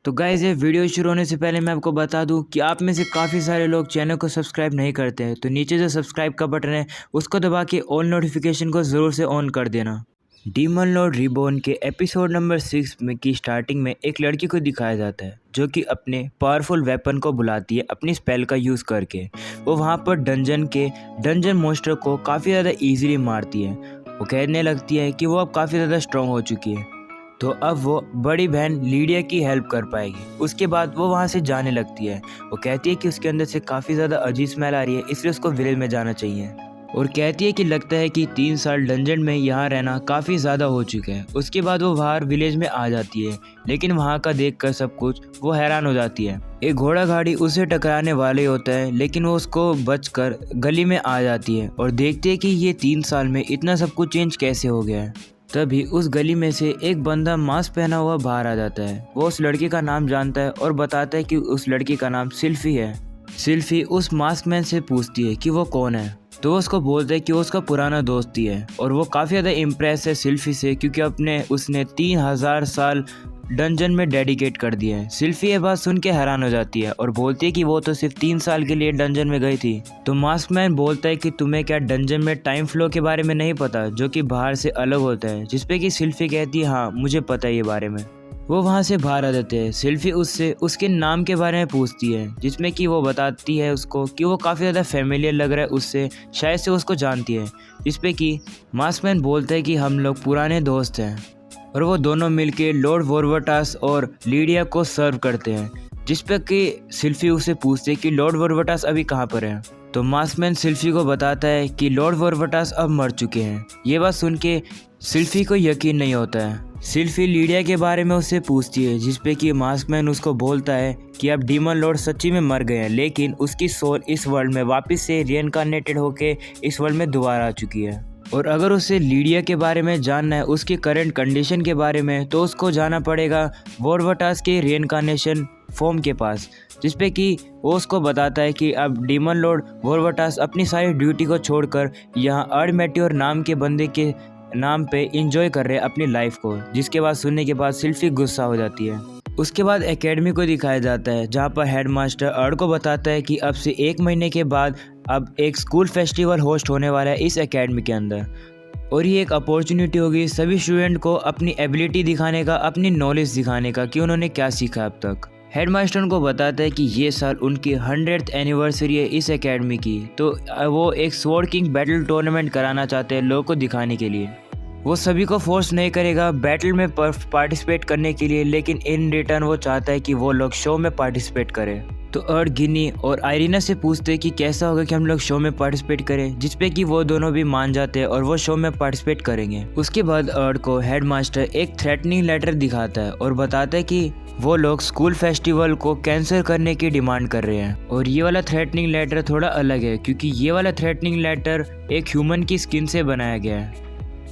तो गाइस ये वीडियो शुरू होने से पहले मैं आपको बता दूं कि आप में से काफ़ी सारे लोग चैनल को सब्सक्राइब नहीं करते हैं, तो नीचे जो सब्सक्राइब का बटन है उसको दबा के ऑल नोटिफिकेशन को ज़रूर से ऑन कर देना। डीमन लॉर्ड रिबॉर्न के एपिसोड नंबर 6 में की स्टार्टिंग में एक लड़की को दिखाया जाता है जो कि अपने पावरफुल वेपन को बुलाती है अपनी स्पेल का यूज़ करके। वो वहाँ पर डंजन मॉन्स्टर को काफ़ी ज़्यादा ईजिली मारती है। वो कहने लगती है कि वो अब काफ़ी ज़्यादा स्ट्रॉन्ग हो चुकी है, तो अब वो बड़ी बहन लीडिया की हेल्प कर पाएगी। उसके बाद वो वहाँ से जाने लगती है। वो कहती है कि उसके अंदर से काफ़ी ज़्यादा अजीब स्मेल आ रही है, इसलिए उसको विलेज में जाना चाहिए। और कहती है कि लगता है कि 3 साल डंजन में यहाँ रहना काफ़ी ज़्यादा हो चुका है। उसके बाद वो बाहर विलेज में आ जाती है, लेकिन वहाँ का देखकर सब कुछ वो हैरान हो जाती है। एक घोड़ा गाड़ी उसे टकराने वाले होता है, लेकिन वो उसको बचकर गली में आ जाती है और देखती है कि ये 3 साल में इतना सब कुछ चेंज कैसे हो गया है। तभी उस गली में से एक बंदा मास्क पहना हुआ बाहर आ जाता है। वो उस लड़की का नाम जानता है और बताता है कि उस लड़की का नाम सिल्फी है। सिल्फी उस मास्क मैन से पूछती है कि वो कौन है, तो वो उसको बोलता है कि वो उसका पुराना दोस्त ही है। और वो काफ़ी ज़्यादा इम्प्रेस है सिल्फी से, क्योंकि उसने 3000 साल डंजन में डेडिकेट कर दिया है। सिल्फी ये बात सुन के हैरान हो जाती है और बोलती है कि वो तो सिर्फ 3 साल के लिए डंजन में गई थी। तो मास्कमैन बोलता है कि तुम्हें क्या डंजन में टाइम फ्लो के बारे में नहीं पता, जो कि बाहर से अलग होता है। जिसपे कि सिल्फी कहती है हाँ मुझे पता है ये बारे में। वो वहाँ से बाहर आ जाते हैं। सिल्फी उससे उसके नाम के बारे में पूछती है, जिसमें कि वो बताती है उसको कि वो काफ़ी ज़्यादा फेमिलियर लग रहा है उससे, शायद से उसको जानती है। जिसपे कि मास्कमैन बोलता है कि हम लोग पुराने दोस्त हैं। और वो दोनों मिलके लॉर्ड वोरवटास और लीडिया को सर्व करते हैं। जिस पे कि सिल्फी उसे पूछते है कि लॉर्ड वोरवटास अभी कहाँ पर है। तो मास्कमैन सिल्फी को बताता है कि लॉर्ड वोरवटास अब मर चुके हैं। ये बात सुन के सिल्फी को यकीन नहीं होता है। सिल्फी लीडिया के बारे में उससे पूछती है, जिस पे कि मास्कमैन उसको बोलता है कि अब डीमन लॉर्ड सच्ची में मर गए हैं, लेकिन उसकी सोल इस वर्ल्ड में वापस से रीइंकार्नेटेड होके इस वर्ल्ड में दोबारा आ चुकी है। और अगर उसे लीडिया के बारे में जानना है, उसकी करंट कंडीशन के बारे में, तो उसको जाना पड़ेगा वोरवटास के रीइंकार्नेशन फॉर्म के पास। जिस पे कि वो उसको बताता है कि अब डीमन लॉर्ड वोरवटास अपनी सारी ड्यूटी को छोड़कर यहाँ अर्डमेट्योर नाम के बंदे के नाम पे इंजॉय कर रहे हैं अपनी लाइफ को। जिसके बाद सुनने के बाद सिल्फी गुस्सा हो जाती है। उसके बाद एकेडमी को दिखाया जाता है, जहाँ पर हेडमास्टर अर्ड को बताता है कि अब से 1 महीने के बाद अब एक स्कूल फेस्टिवल होस्ट होने वाला है इस एकेडमी के अंदर। और ये एक अपॉर्चुनिटी होगी सभी स्टूडेंट को अपनी एबिलिटी दिखाने का, अपनी नॉलेज दिखाने का कि उन्होंने क्या सीखा अब तक। हेडमास्टर उनको बताता है कि ये साल उनकी 100th एनिवर्सरी है इस एकेडमी की, तो वो एक स्वॉर्ड किंग बैटल टूर्नामेंट कराना चाहते हैं लोगों को दिखाने के लिए। वो सभी को फोर्स नहीं करेगा बैटल में पार्टिसिपेट करने के लिए, लेकिन इन रिटर्न वो चाहता है कि वो लोग शो में पार्टिसिपेट करें। तो अर्ड गिनी और आयरीना से पूछते हैं कि कैसा होगा कि हम लोग शो में पार्टिसिपेट करें, जिसपे कि वो दोनों भी मान जाते हैं और वो शो में पार्टिसिपेट करेंगे। उसके बाद अर्ड को हेडमास्टर एक थ्रेटनिंग लेटर दिखाता है और बताता है कि वो लोग स्कूल फेस्टिवल को कैंसिल करने की डिमांड कर रहे हैं। और ये वाला थ्रेटनिंग लेटर थोड़ा अलग है, क्योंकि ये वाला थ्रेटनिंग लेटर एक ह्यूमन की स्किन से बनाया गया है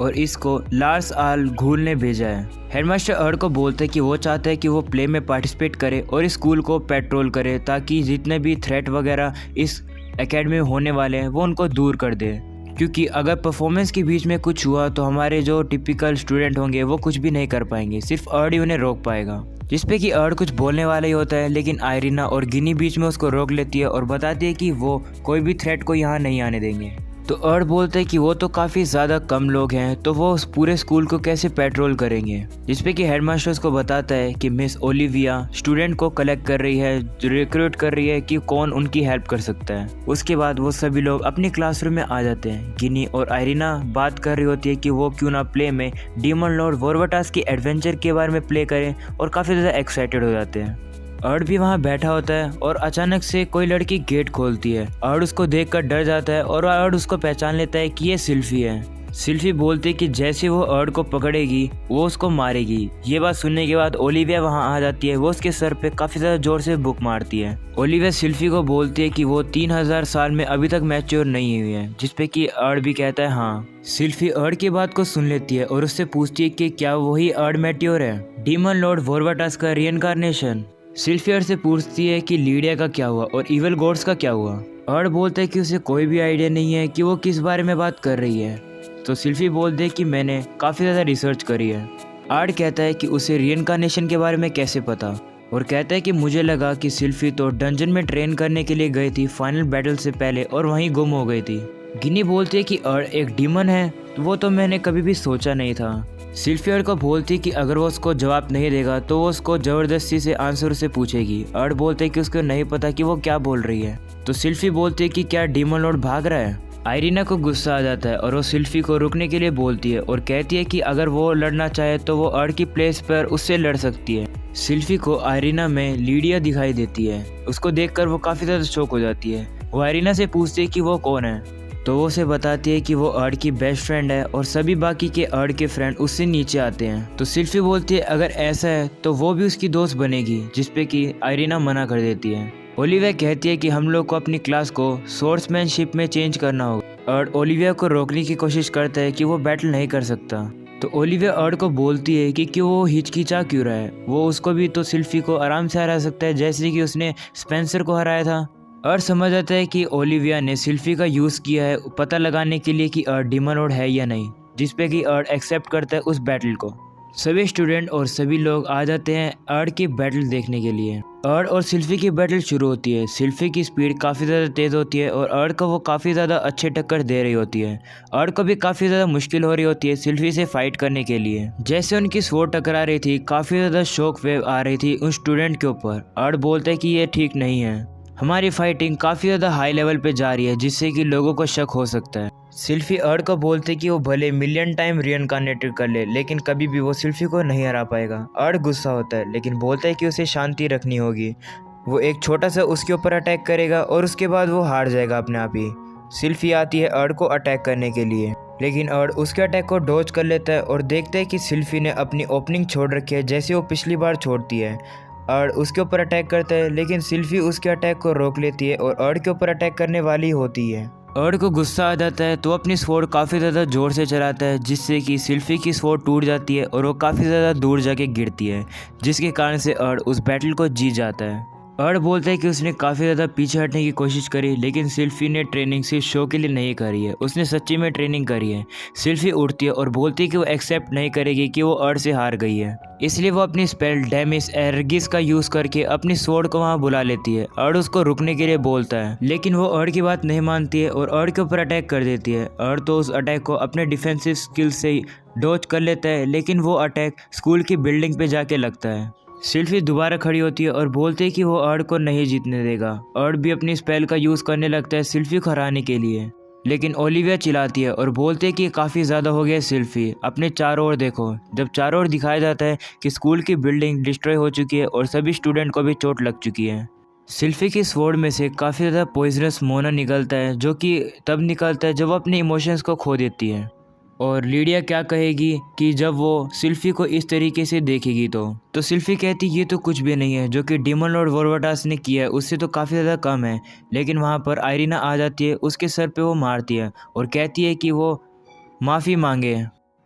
और इसको लार्स आल घूल ने भेजा है। हेडमास्टर अर्ड को बोलते हैं कि वो चाहते हैं कि वो प्ले में पार्टिसिपेट करे और इस स्कूल को पेट्रोल करे, ताकि जितने भी थ्रेट वगैरह इस एकेडमी में होने वाले हैं वो उनको दूर कर दे। क्योंकि अगर परफॉर्मेंस के बीच में कुछ हुआ तो हमारे जो टिपिकल स्टूडेंट होंगे वो कुछ भी नहीं कर पाएंगे, सिर्फ अर्ड ही उन्हें रोक पाएगा। जिस पे कि अर्ड कुछ बोलने वाला ही होता है, लेकिन आयरीना और गिनी बीच में उसको रोक लेती है और बताती है कि वो कोई भी थ्रेट को यहाँ नहीं आने देंगे। तो अर्ड बोलते हैं कि वो तो काफ़ी ज़्यादा कम लोग हैं, तो वो उस पूरे स्कूल को कैसे पेट्रोल करेंगे। जिसपे कि हेडमास्टर को बताता है कि मिस ओलिविया स्टूडेंट को कलेक्ट कर रही है, रिक्रूट कर रही है कि कौन उनकी हेल्प कर सकता है। उसके बाद वो सभी लोग अपनी क्लासरूम में आ जाते हैं। गिनी और आयरीना बात कर रही होती है कि वो क्यों ना प्ले में डीमन लॉर्ड वोरवटास की एडवेंचर के बारे में प्ले करें, और काफ़ी ज़्यादा एक्साइटेड हो जाते हैं। अर्ड भी वहाँ बैठा होता है और अचानक से कोई लड़की गेट खोलती है। अर्ड उसको देखकर डर जाता है और अर्ड उसको पहचान लेता है कि ये सिल्फी है। सिल्फी बोलती है कि जैसे वो अर्ड को पकड़ेगी वो उसको मारेगी। ये बात सुनने के बाद ओलिविया वहाँ आ जाती है। वो उसके सर पे काफ़ी ज़्यादा जोर से बुक मारती है। ओलिविया सिल्फी को बोलती है कि वो 3000 साल में अभी तक मैच्योर नहीं हुई है, जिसपे कि अर्ड भी कहता है हाँ। सिल्फी अर्ड की बात को सुन लेती है और उससे पूछती है कि क्या वही अर्ड मैच्योर है, डीमन लॉर्ड वोरवटास का रीइंकार्नेशन। सिल्फी अर्ड से पूछती है कि लीडिया का क्या हुआ और इविल गॉड्स का क्या हुआ। अर्ड बोलता है कि उसे कोई भी आइडिया नहीं है कि वो किस बारे में बात कर रही है। तो सिल्फी बोलते है कि मैंने काफ़ी ज़्यादा रिसर्च करी है। अर्ड कहता है कि उसे रीइंकार्नेशन के बारे में कैसे पता। और कहता है कि मुझे लगा कि सिल्फी तो डंजन में ट्रेन करने के लिए गई थी फाइनल बैटल से पहले और वहीं गुम हो गई थी। गिनी बोलती है कि अर्ड एक डीमन है, वो तो मैंने कभी भी सोचा नहीं था। सिल्फी अर्ड को बोलती है कि अगर वो उसको जवाब नहीं देगा तो वो उसको ज़बरदस्ती से आंसर से पूछेगी। अर्ड बोलते है कि उसको नहीं पता कि वो क्या बोल रही है। तो सिल्फी बोलती है कि क्या डीमन लॉर्ड भाग रहा है। आयरीना को गुस्सा आ जाता है और वो सिल्फी को रुकने के लिए बोलती है और कहती है कि अगर वो लड़ना चाहे तो वो अर्ड की प्लेस पर उससे लड़ सकती है। सिल्फी को आयरीना में लीडिया दिखाई देती है। उसको देखकर वो काफ़ी ज़्यादा शॉक हो जाती है। वो आयरीना से पूछती है कि वो कौन है, तो वो उसे बताती है कि वो अर्ड की बेस्ट फ्रेंड है और सभी बाकी के अर्ड के फ्रेंड उससे नीचे आते हैं। तो सिल्फी बोलती है अगर ऐसा है तो वो भी उसकी दोस्त बनेगी, जिसपे कि आयरीना मना कर देती है। ओलिविया कहती है कि हम लोग को अपनी क्लास को सोर्समैनशिप में चेंज करना होगा। अर्ड ओलिविया को रोकने की कोशिश करता है कि वो बैटल नहीं कर सकता। तो ओलिविया अर्ड को बोलती है कि क्यों वो हिचकिचा क्यों रहा है, वो उसको भी तो सिल्फी को आराम से हरा सकता है जैसे कि उसने स्पेंसर को हराया था। अर्ड समझ आता है कि ओलिविया ने सिल्फी का यूज़ किया है पता लगाने के लिए कि अर्ड डीमन लॉर्ड है या नहीं, जिसपे कि अर्ड एक्सेप्ट करता है उस बैटल को। सभी स्टूडेंट और सभी लोग आ जाते हैं अर्ड की बैटल देखने के लिए। अर्ड और सिल्फी की बैटल शुरू होती है। सिल्फी की स्पीड काफ़ी ज़्यादा तेज़ होती है और अर्ड को वो काफ़ी ज़्यादा अच्छे टक्कर दे रही होती है। अर्ड को भी काफ़ी ज़्यादा मुश्किल हो रही होती है सिल्फी से फाइट करने के लिए। जैसे उनकी स्वॉर्ड टकरा रही थी काफ़ी ज़्यादा शॉक वेव आ रही थी उन स्टूडेंट के ऊपर। अर्ड बोलते हैं कि ये ठीक नहीं है, हमारी फाइटिंग काफ़ी ज़्यादा हाई लेवल पे जा रही है जिससे कि लोगों को शक हो सकता है। सिल्फी अर्ड को बोलते कि वो भले मिलियन टाइम रीइनकार्नेटेड कर ले लेकिन कभी भी वो सिल्फी को नहीं हरा पाएगा। अर्ड गुस्सा होता है लेकिन बोलता है कि उसे शांति रखनी होगी। वो एक छोटा सा उसके ऊपर अटैक करेगा और उसके बाद वो हार जाएगा अपने आप ही। सिल्फी आती है अर्ड को अटैक करने के लिए, लेकिन अर्ड उसके अटैक को डॉज कर लेता है और देखता है कि सिल्फी ने अपनी ओपनिंग छोड़ रखी है जैसे वो पिछली बार छोड़ती है। अर्ड उसके ऊपर अटैक करता है लेकिन सिल्फी उसके अटैक को रोक लेती है और अर्ड के ऊपर अटैक करने वाली होती है। अर्ड को गुस्सा आ जाता है तो अपनी स्वॉर्ड काफ़ी ज़्यादा ज़ोर से चलाता है जिससे कि सिल्फी की स्वॉर्ड टूट जाती है और वो काफ़ी ज़्यादा दूर जाके गिरती है, जिसके कारण से अर्ड उस बैटल को जीत जाता है। अर्ड बोलता है कि उसने काफ़ी ज़्यादा पीछे हटने की कोशिश करी लेकिन सिल्फी ने ट्रेनिंग सिर्फ शो के लिए नहीं करी है, उसने सच्ची में ट्रेनिंग करी है। सिल्फी उठती है और बोलती है कि वो एक्सेप्ट नहीं करेगी कि वो अर्ड से हार गई है, इसलिए वो अपनी स्पेल डेमिस एरगिस का यूज़ करके अपनी स्वॉर्ड को वहाँ बुला लेती है। अर्ड उसको रुकने के लिए बोलता है लेकिन वो अर्ड की बात नहीं मानती है और अर्ड के ऊपर अटैक कर देती है। अर्ड तो उस अटैक को अपने डिफेंसिव स्किल से ही डॉज कर लेता है लेकिन वो अटैक स्कूल की बिल्डिंग पे जाके लगता है। सिल्फी दोबारा खड़ी होती है और बोलती है कि वो अर्ड को नहीं जीतने देगा। अर्ड भी अपनी स्पेल का यूज़ करने लगता है सिल्फी को हराने के लिए, लेकिन ओलिविया चिल्लाती है और बोलते हैं कि काफ़ी ज़्यादा हो गया सिल्फी, अपने चारों ओर देखो। जब चारों ओर दिखाया जाता है कि स्कूल की बिल्डिंग डिस्ट्रॉय हो चुकी है और सभी स्टूडेंट को भी चोट लग चुकी है। सिल्फी की स्वॉर्ड में से काफ़ी ज़्यादा पॉइजनस मोना निकलता है जो कि तब निकलता है जब वो अपने इमोशंस को खो देती है। और लीडिया क्या कहेगी कि जब वो सिल्फी को इस तरीके से देखेगी तो सिल्फी कहती ये तो कुछ भी नहीं है, जो कि डीमन लॉर्ड वोल्वाटास ने किया है उससे तो काफ़ी ज़्यादा कम है। लेकिन वहाँ पर आयरीना आ जाती है, उसके सर पे वो मारती है और कहती है कि वो माफ़ी मांगे।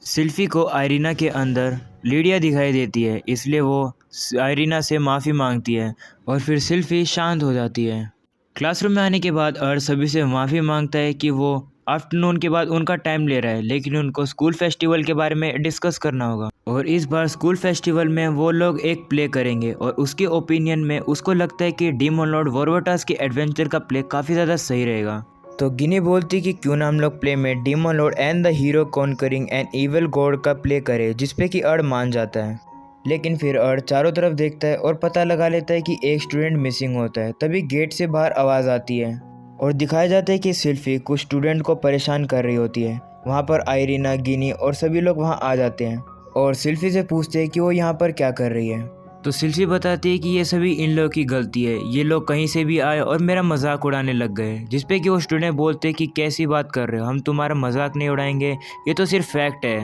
सिल्फी को आयरीना के अंदर लीडिया दिखाई देती है, इसलिए वो आयरीना से माफ़ी मांगती है और फिर सिल्फी शांत हो जाती है। क्लासरूम में आने के बाद अर्ड सभी से माफ़ी मांगता है कि वो आफ्टरनून के बाद उनका टाइम ले रहा है लेकिन उनको स्कूल फेस्टिवल के बारे में डिस्कस करना होगा और इस बार स्कूल फेस्टिवल में वो लोग एक प्ले करेंगे और उसके ओपिनियन में उसको लगता है कि डीमन लॉर्ड वोल्वाटास के एडवेंचर का प्ले काफ़ी ज़्यादा सही रहेगा। तो गिनी बोलती कि क्यों ना हम लोग प्ले में demon Lord and the hero conquering an evil God का प्ले करें, जिसपे कि अर्ड मान जाता है। लेकिन फिर अर्ड चारों तरफ देखता है और पता लगा लेता है कि एक स्टूडेंट मिसिंग होता है। तभी गेट से बाहर आवाज़ आती है और दिखाया जाता है कि सिल्फी कुछ स्टूडेंट को परेशान कर रही होती है। वहाँ पर आयरीना, गिनी और सभी लोग वहाँ आ जाते हैं और सिल्फी से पूछते हैं कि वो यहाँ पर क्या कर रही है। तो सिल्फी बताती है कि ये सभी इन लोगों की गलती है, ये लोग कहीं से भी आए और मेरा मजाक उड़ाने लग गए। जिसपे कि वो स्टूडेंट बोलते हैं कि कैसी बात कर रहे हो, हम तुम्हारा मजाक नहीं उड़ाएंगे, ये तो सिर्फ फैक्ट है।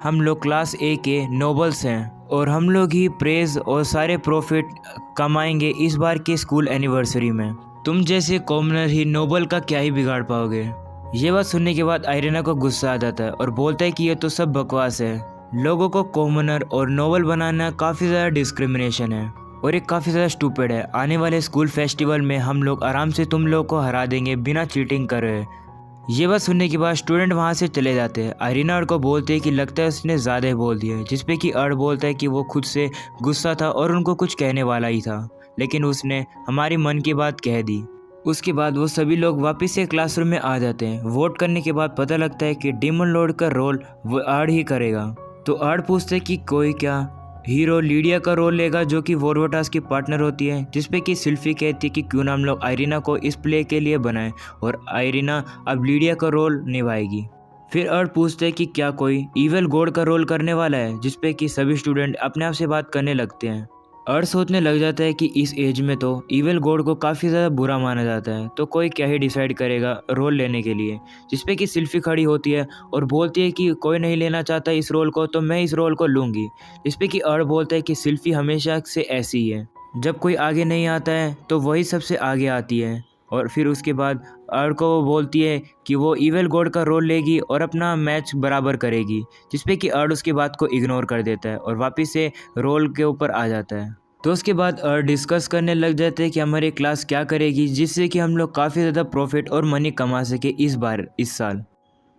हम लोग क्लास ए के नोबल्स हैं और हम लोग ही प्रेज और सारे प्रॉफिट कमाएंगे इस बार के स्कूल एनिवर्सरी में। तुम जैसे कॉमनर ही नोबल का क्या ही बिगाड़ पाओगे। ये बात सुनने के बाद आयरीना को गुस्सा आ जाता है और बोलता है कि ये तो सब बकवास है, लोगों को कॉमनर और नोबल बनाना काफ़ी ज़्यादा डिस्क्रिमिनेशन है और ये काफ़ी ज़्यादा स्टूपिड है। आने वाले स्कूल फेस्टिवल में हम लोग आराम से तुम लोग को हरा देंगे बिना चीटिंग करे। ये बात सुनने के बाद स्टूडेंट वहाँ से चले जाते हैं। आयरीना अर्ड को बोलते हैं कि लगता है उसने ज़्यादा ही बोल दिया है, जिस पे कि अर्ड बोलता है कि वो खुद से गुस्सा था और उनको कुछ कहने वाला ही था, लेकिन उसने हमारी मन की बात कह दी। उसके बाद वो सभी लोग वापस से क्लासरूम में आ जाते हैं। वोट करने के बाद पता लगता है कि डीमन लॉर्ड का रोल वो अर्ड ही करेगा। तो अर्ड पूछते हैं कि कोई क्या हीरो लिडिया का रोल लेगा, जो कि वोरवोटास की पार्टनर होती है, जिसपे कि सिल्फी कहती है कि क्यों ना हम लोग आयरीना को इस प्ले के लिए बनाएं और आयरीना अब लिडिया का रोल निभाएगी। फिर अर्ड पूछते हैं कि क्या कोई इविल गॉड का रोल करने वाला है, जिसपे कि सभी स्टूडेंट अपने आप से बात करने लगते हैं। अर्ड सोचने लग जाता है कि इस एज में तो इविल गॉड को काफ़ी ज़्यादा बुरा माना जाता है, तो कोई क्या ही डिसाइड करेगा रोल लेने के लिए। जिसपे कि सिल्फी खड़ी होती है और बोलती है कि कोई नहीं लेना चाहता इस रोल को, तो मैं इस रोल को लूँगी। जिसपे कि अर्ड बोलता है कि सिल्फी हमेशा से ऐसी ही है, जब कोई आगे नहीं आता है तो वही सबसे आगे आती है। और फिर उसके बाद अर्ड को वो बोलती है कि वो इविल गॉड का रोल लेगी और अपना मैच बराबर करेगी। जिसपे कि अर्ड उसकी बात को इग्नोर कर देता है और वापस से रोल के ऊपर आ जाता है। तो उसके बाद अर्ड डिस्कस करने लग जाते हैं कि हमारी क्लास क्या करेगी जिससे कि हम लोग काफ़ी ज़्यादा प्रॉफिट और मनी कमा सके इस साल।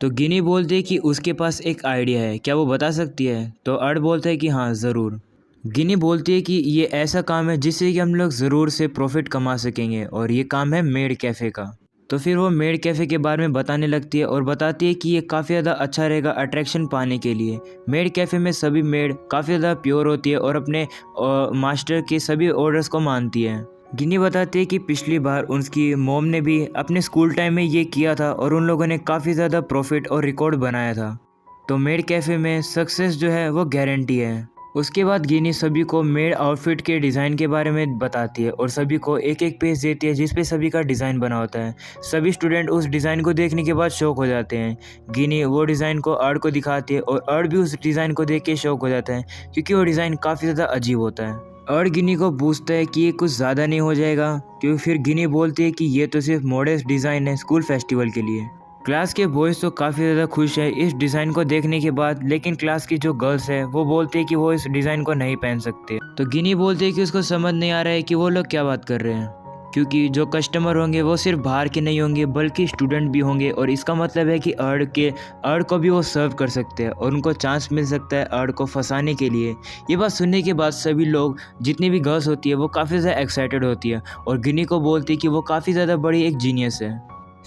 तो गिनी बोलती है कि उसके पास एक आइडिया है, क्या वो बता सकती है? तो अर्ड बोलता है कि हाँ ज़रूर। गिनी बोलती है कि ये ऐसा काम है जिससे कि हम लोग ज़रूर से प्रॉफिट कमा सकेंगे, और ये काम है मेड कैफ़े का। तो फिर वो मेड कैफ़े के बारे में बताने लगती है और बताती है कि ये काफ़ी ज़्यादा अच्छा रहेगा अट्रैक्शन पाने के लिए। मेड कैफ़े में सभी मेड काफ़ी ज़्यादा प्योर होती है और अपने मास्टर के सभी ऑर्डर्स को मानती है। गिनी बताती है कि पिछली बार उसकी मॉम ने भी अपने स्कूल टाइम में ये किया था और उन लोगों ने काफ़ी ज़्यादा प्रॉफिट और रिकॉर्ड बनाया था। तो मेड कैफ़े में सक्सेस जो है वो गारंटी है। उसके बाद गिनी सभी को मेड आउटफिट के डिज़ाइन के बारे में बताती है और सभी को एक एक पेज देती है जिस पे सभी का डिज़ाइन बना होता है। सभी स्टूडेंट उस डिज़ाइन को देखने के बाद शौक हो जाते हैं। गिनी वो डिज़ाइन को अर्ड को दिखाती है और अर्ड भी उस डिज़ाइन को देख के शौक हो जाता है, क्योंकि वो डिज़ाइन काफ़ी ज़्यादा अजीब होता है। अर्ड गिनी को पूछता है कि ये कुछ ज़्यादा नहीं हो जाएगा, क्योंकि फिर गिनी बोलती है कि ये तो सिर्फ मॉडेस्ट डिज़ाइन है स्कूल फेस्टिवल के लिए। क्लास के बॉयज़ तो काफ़ी ज़्यादा खुश है इस डिज़ाइन को देखने के बाद, लेकिन क्लास की जो गर्ल्स है वो बोलती है कि वो इस डिज़ाइन को नहीं पहन सकते। तो गिनी बोलती है कि उसको समझ नहीं आ रहा है कि वो लोग क्या बात कर रहे हैं, क्योंकि जो कस्टमर होंगे वो सिर्फ बाहर के नहीं होंगे बल्कि स्टूडेंट भी होंगे, और इसका मतलब है कि अर्ड को भी वो सर्व कर सकते हैं और उनको चांस मिल सकता है अर्ड को फंसाने के लिए। ये बात सुनने के बाद सभी लोग, जितनी भी गर्ल्स होती है वो काफ़ी ज़्यादा एक्साइटेड होती है और गिनी को बोलती है कि वो काफ़ी ज़्यादा बड़ी एक जीनियस है।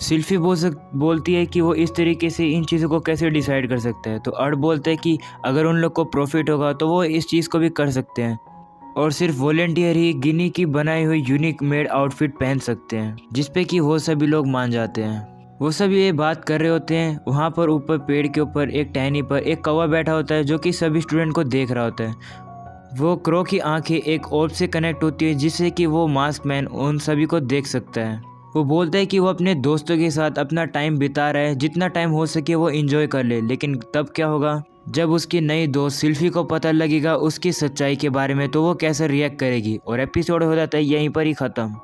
सिल्फी बोलती है कि वो इस तरीके से इन चीज़ों को कैसे डिसाइड कर सकता है। तो अर्ड बोलता है कि अगर उन लोग को प्रॉफिट होगा तो वो इस चीज़ को भी कर सकते हैं, और सिर्फ वॉलेंटियर ही गिनी की बनाई हुई यूनिक मेड आउटफिट पहन सकते हैं, जिस पे कि वो सभी लोग मान जाते हैं। वो सभी ये बात कर रहे होते हैं। वहाँ पर ऊपर पेड़ के ऊपर एक टहनी पर एक कौवा बैठा होता है जो कि सभी स्टूडेंट को देख रहा होता है। वो क्रो की आंखें एक ऑर्ब से कनेक्ट होती है जिससे कि वो मास्क मैन उन सभी को देख सकता है। वो बोलता है कि वो अपने दोस्तों के साथ अपना टाइम बिता रहा है, जितना टाइम हो सके वो एंजॉय कर ले। लेकिन तब क्या होगा जब उसकी नई दोस्त सिल्फी को पता लगेगा उसकी सच्चाई के बारे में, तो वो कैसे रिएक्ट करेगी। और एपिसोड हो जाता है यहीं पर ही ख़त्म।